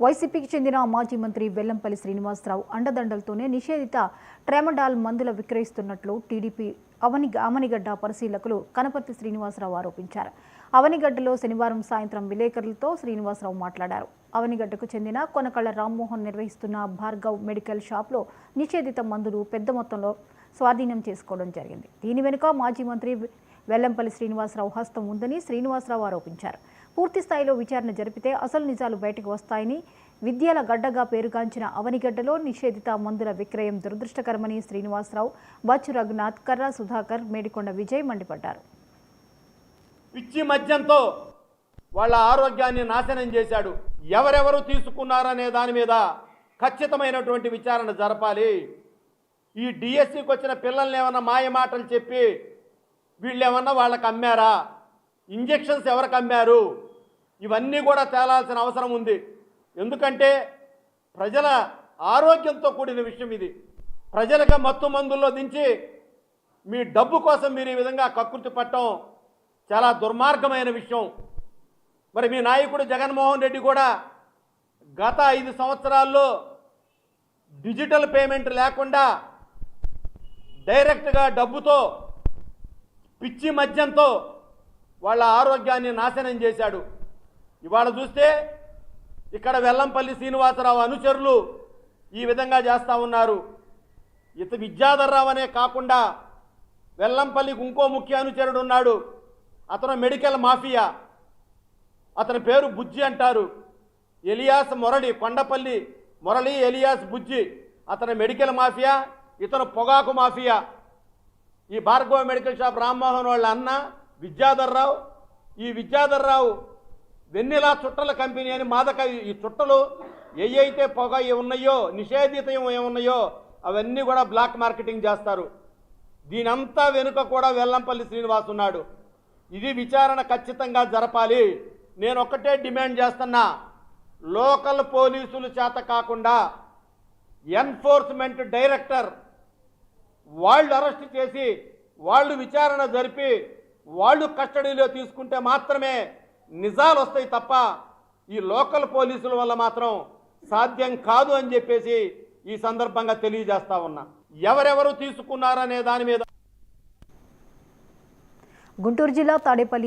వైసీపీకి చెందిన మాజీ మంత్రి వెల్లంపల్లి శ్రీనివాసరావు అండదండలతోనే నిషేధిత ట్రామడాల్ మందులు విక్రయిస్తున్నట్లు టీడీపీ అవనిగడ్డ పరిశీలకులు కనపర్తి శ్రీనివాసరావు ఆరోపించారు. అవనిగడ్డలో శనివారం సాయంత్రం విలేకరులతో శ్రీనివాసరావు మాట్లాడారు. అవనిగడ్డకు చెందిన కొనకళ్ళ రామ్మోహన్ నిర్వహిస్తున్న భార్గవ్ మెడికల్ షాప్లో నిషేధిత మందులు పెద్ద మొత్తంలో స్వాధీనం చేసుకోవడం జరిగింది. దీని వెనుక మాజీ మంత్రి వెల్లంపల్లి శ్రీనివాసరావు హస్తం ఉందని శ్రీనివాసరావు ఆరోపించారు. పూర్తి స్థాయిలో విచారణ జరిపితే అసలు నిజాలు బయటకు వస్తాయని, విద్యల గడ్డగా పేరుగాంచిన అవనిగడ్డలో నిషేధిత మందుల విక్రయం దురదృష్టకరమని శ్రీనివాసరావు, బచ్చు రఘునాథ్, కర్రా సుధాకర్, మేడికొండ విజయ్ మండిపడ్డారు. పిచ్చి మద్యంతో వాళ్ళ ఆరోగ్యాన్ని నాశనం చేశాడు. ఎవరెవరు తీసుకున్నారనే దాని మీద ఖచ్చితమైనటువంటి విచారణ జరపాలి. ఈ డిఎస్సికి వచ్చిన పిల్లల్ని ఏమన్నా మాయ మాటలు చెప్పి వీళ్ళేమన్నా వాళ్ళకి అమ్మారా, ఇంజెక్షన్స్ ఎవరికి అమ్మారు, ఇవన్నీ కూడా తేలాల్సిన అవసరం ఉంది. ఎందుకంటే ప్రజల ఆరోగ్యంతో కూడిన విషయం ఇది. ప్రజలుగా మత్తు మందుల్లో దించి మీ డబ్బు కోసం మీరు ఈ విధంగా కక్కుర్తి పట్టడం చాలా దుర్మార్గమైన విషయం. మరి మీ నాయకుడు జగన్మోహన్ రెడ్డి కూడా గత 5 సంవత్సరాల్లో డిజిటల్ పేమెంట్ లేకుండా డైరెక్ట్గా డబ్బుతో పిచ్చి మద్యంతో వాళ్ళ ఆరోగ్యాన్ని నాశనం చేశాడు. ఇవాళ చూస్తే ఇక్కడ వెల్లంపల్లి శ్రీనివాసరావు అనుచరులు ఈ విధంగా చేస్తూ ఉన్నారు. విద్యాధర్రావు అనే కాకుండా వెల్లంపల్లికి ఇంకో ముఖ్య అనుచరుడు ఉన్నాడు. అతను మెడికల్ మాఫియా, అతని పేరు బుజ్జి అంటారు. ఎలియాస్ మొరళి, కొండపల్లి మొరళి ఎలియాస్ బుజ్జి, అతని మెడికల్ మాఫియా, ఇతను పొగాకు మాఫియా. ఈ భార్గవ మెడికల్ షాప్ రామ్మోహన్ వాళ్ళ అన్న విద్యాధర్రావు. ఈ విద్యాధర్రావు వెన్నెలా చుట్టల కంపెనీ అని మాదక, ఈ చుట్టలు ఏవైతే పొగ ఉన్నాయో, నిషేధిత ఏమున్నాయో అవన్నీ కూడా బ్లాక్ మార్కెటింగ్ చేస్తారు. దీనంతా వెనుక కూడా వెల్లంపల్లి శ్రీనివాస్ ఉన్నాడు. ఇది విచారణ ఖచ్చితంగా జరపాలి. నేను ఒక్కటే డిమాండ్ చేస్తున్నా, లోకల్ పోలీసుల చేత కాకుండా ఎన్ఫోర్స్మెంట్ డైరెక్టర్ వాళ్ళు అరెస్ట్ చేసి వాళ్ళు విచారణ జరిపి వాళ్ళు కస్టడీలో తీసుకుంటే మాత్రమే నిజాలు వస్తాయి తప్ప ఈ లోకల్ పోలీసుల వల్ల మాత్రం సాధ్యం కాదు అని చెప్పేసి ఈ సందర్భంగా తెలియజేస్తా ఉన్నా. ఎవరెవరు తీసుకున్నారనే దాని మీద గుంటూరు జిల్లా తాడేపల్లి